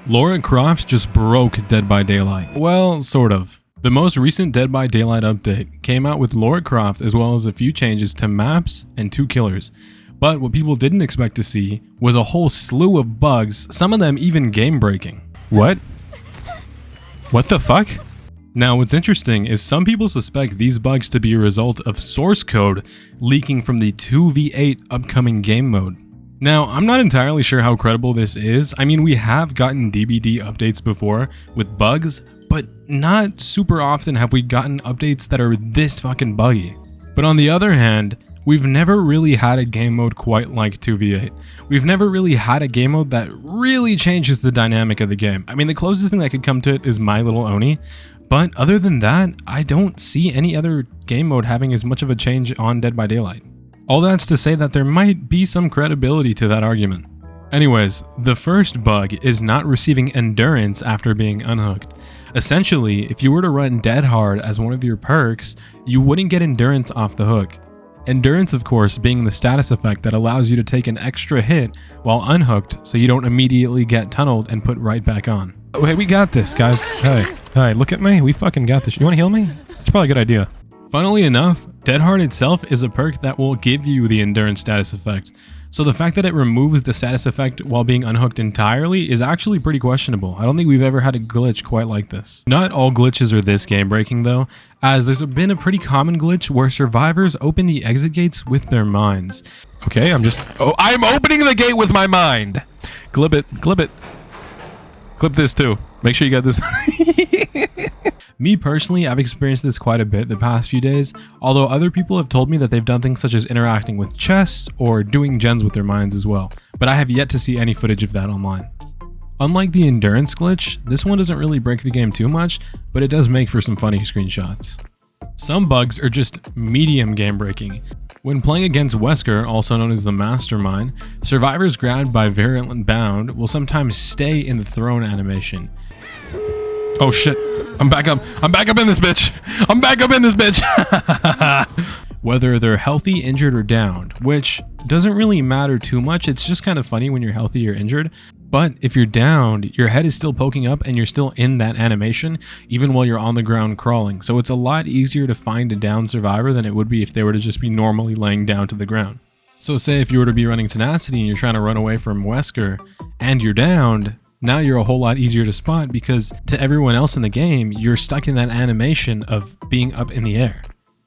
Lara Croft just broke Dead by Daylight. Well, sort of. The most recent Dead by Daylight update came out with Lara Croft as well as a few changes to maps and 2 killers. But what people didn't expect to see was a whole slew of bugs, some of them even game breaking. What? What the fuck? Now what's interesting is some people suspect these bugs to be a result of source code leaking from the 2v8 upcoming game mode. Now, I'm not entirely sure how credible this is. I mean, we have gotten DBD updates before with bugs, but not super often have we gotten updates that are this fucking buggy. But on the other hand, we've never really had a game mode quite like 2v8. We've never really had a game mode that really changes the dynamic of the game. I mean, the closest thing that could come to it is My Little Oni, but other than that, I don't see any other game mode having as much of a change on Dead by Daylight. All that's to say that there might be some credibility to that argument. Anyways, the first bug is not receiving endurance after being unhooked. Essentially, if you were to run dead hard as one of your perks, you wouldn't get endurance off the hook. Endurance, of course, being the status effect that allows you to take an extra hit while unhooked so you don't immediately get tunneled and put right back on. Oh, hey, we got this, guys. Hey, look at me. We fucking got this. You want to heal me? That's probably a good idea. Funnily enough, Dead Hard itself is a perk that will give you the endurance status effect. So the fact that it removes the status effect while being unhooked entirely is actually pretty questionable. I don't think we've ever had a glitch quite like this. Not all glitches are this game breaking though, as there's been a pretty common glitch where survivors open the exit gates with their minds. Okay, I'm opening the gate with my mind. Clip it. Clip this too. Make sure you got this. Me personally, I've experienced this quite a bit the past few days, although other people have told me that they've done things such as interacting with chests or doing gens with their minds as well, but I have yet to see any footage of that online. Unlike the endurance glitch, this one doesn't really break the game too much, but it does make for some funny screenshots. Some bugs are just medium game breaking. When playing against Wesker, also known as the Mastermind, survivors grabbed by Virulent Bound will sometimes stay in the throne animation. Oh shit, I'm back up in this bitch. Whether they're healthy, injured, or downed, which doesn't really matter too much. It's just kind of funny when you're healthy or injured. But if you're downed, your head is still poking up and you're still in that animation, even while you're on the ground crawling. So it's a lot easier to find a downed survivor than it would be if they were to just be normally laying down to the ground. So say if you were to be running Tenacity and you're trying to run away from Wesker and you're downed, now you're a whole lot easier to spot because to everyone else in the game, you're stuck in that animation of being up in the air.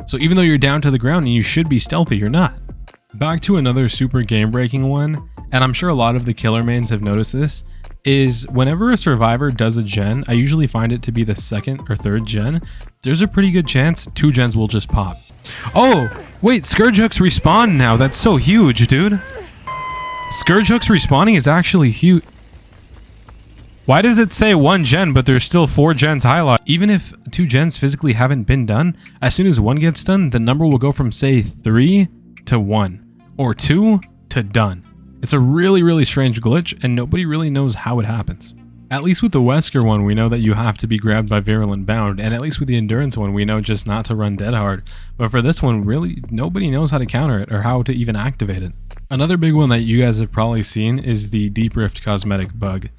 So even though you're down to the ground and you should be stealthy, you're not. Back to another super game breaking one, and I'm sure a lot of the killer mains have noticed this, is whenever a survivor does a gen, I usually find it to be the 2nd or 3rd gen, there's a pretty good chance 2 gens will just pop. Oh, wait, Scourge Hooks respawn now. That's so huge, dude. Scourge Hooks respawning is actually huge. Why does it say 1 gen, but there's still 4 gens highlighted? Even if 2 gens physically haven't been done, as soon as 1 gets done, the number will go from say 3 to 1, or 2 to done. It's a really strange glitch, and nobody really knows how it happens. At least with the Wesker one, we know that you have to be grabbed by Virulent Bound, and at least with the Endurance one, we know just not to run dead hard. But for this one, really, nobody knows how to counter it or how to even activate it. Another big one that you guys have probably seen is the Deep Rift cosmetic bug.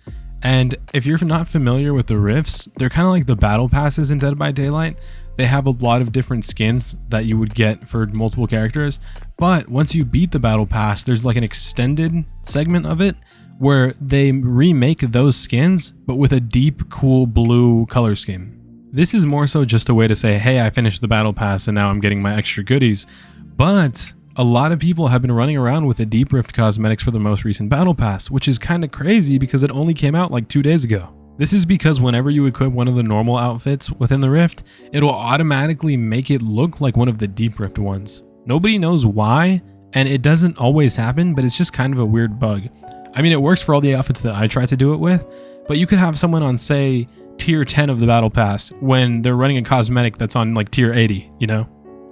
And if you're not familiar with the rifts, they're kind of like the battle passes in Dead by Daylight. They have a lot of different skins that you would get for multiple characters, but once you beat the battle pass, there's like an extended segment of it where they remake those skins, but with a deep, cool blue color scheme. This is more so just a way to say, hey, I finished the battle pass and now I'm getting my extra goodies, but a lot of people have been running around with the Deep Rift cosmetics for the most recent battle pass, which is kind of crazy because it only came out like 2 days ago. This is because whenever you equip one of the normal outfits within the Rift, it will automatically make it look like one of the Deep Rift ones. Nobody knows why, and it doesn't always happen, but it's just kind of a weird bug. I mean, it works for all the outfits that I try to do it with, but you could have someone on, say, tier 10 of the battle pass when they're running a cosmetic that's on like tier 80, you know?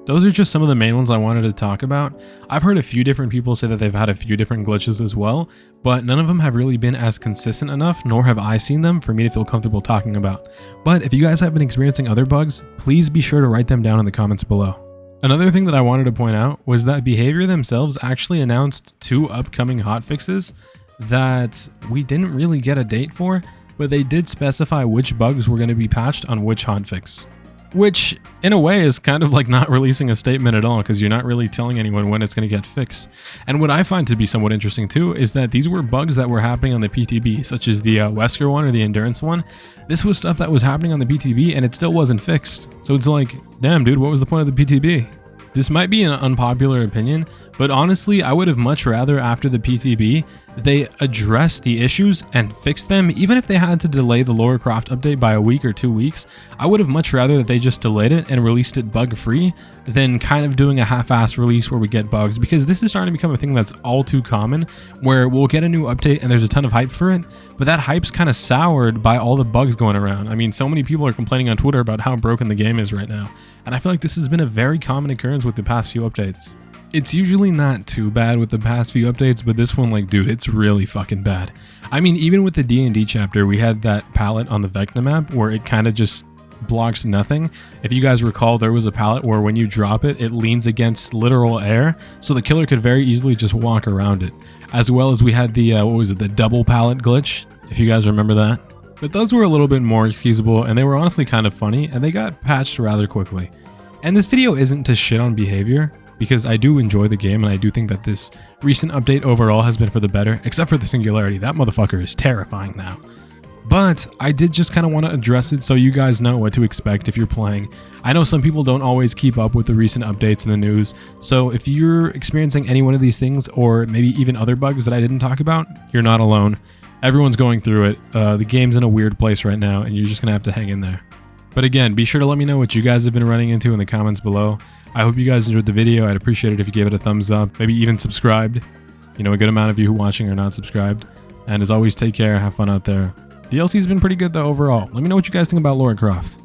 Those are just some of the main ones I wanted to talk about. I've heard a few different people say that they've had a few different glitches as well, but none of them have really been as consistent enough, nor have I seen them for me to feel comfortable talking about. But if you guys have been experiencing other bugs, please be sure to write them down in the comments below. Another thing that I wanted to point out was that Behavior themselves actually announced 2 upcoming hotfixes that we didn't really get a date for, but they did specify which bugs were going to be patched on which hotfix. Which, in a way, is kind of like not releasing a statement at all, because you're not really telling anyone when it's going to get fixed. And what I find to be somewhat interesting too is that these were bugs that were happening on the PTB, such as the Wesker one or the Endurance one. This was stuff that was happening on the PTB and it still wasn't fixed. So it's like, damn dude, what was the point of the PTB? This might be an unpopular opinion, but honestly, I would have much rather after the PTB, they address the issues and fix them, even if they had to delay the Lara Croft update by a week or 2 weeks. I would have much rather that they just delayed it and released it bug-free than kind of doing a half-assed release where we get bugs, because this is starting to become a thing that's all too common, where we'll get a new update and there's a ton of hype for it, but that hype's kind of soured by all the bugs going around. I mean, so many people are complaining on Twitter about how broken the game is right now, and I feel like this has been a very common occurrence with the past few updates. It's usually not too bad with the past few updates, but this one, like, dude, it's really fucking bad. I mean, even with the D&D chapter, we had that palette on the Vecna map where it kind of just blocks nothing. If you guys recall, there was a palette where when you drop it, it leans against literal air, so the killer could very easily just walk around it. As well as we had the, the double palette glitch, if you guys remember that. But those were a little bit more excusable, and they were honestly kind of funny, and they got patched rather quickly. And this video isn't to shit on behavior, because I do enjoy the game and I do think that this recent update overall has been for the better, except for the singularity. That motherfucker is terrifying now. But I did just kind of want to address it so you guys know what to expect if you're playing. I know some people don't always keep up with the recent updates in the news, so if you're experiencing any one of these things, or maybe even other bugs that I didn't talk about, you're not alone. Everyone's going through it. The game's in a weird place right now and you're just going to have to hang in there. But again, be sure to let me know what you guys have been running into in the comments below. I hope you guys enjoyed the video. I'd appreciate it if you gave it a thumbs up, maybe even subscribed. You know, a good amount of you who are watching are not subscribed. And as always, take care, have fun out there. DLC's been pretty good though overall. Let me know what you guys think about Lara Croft.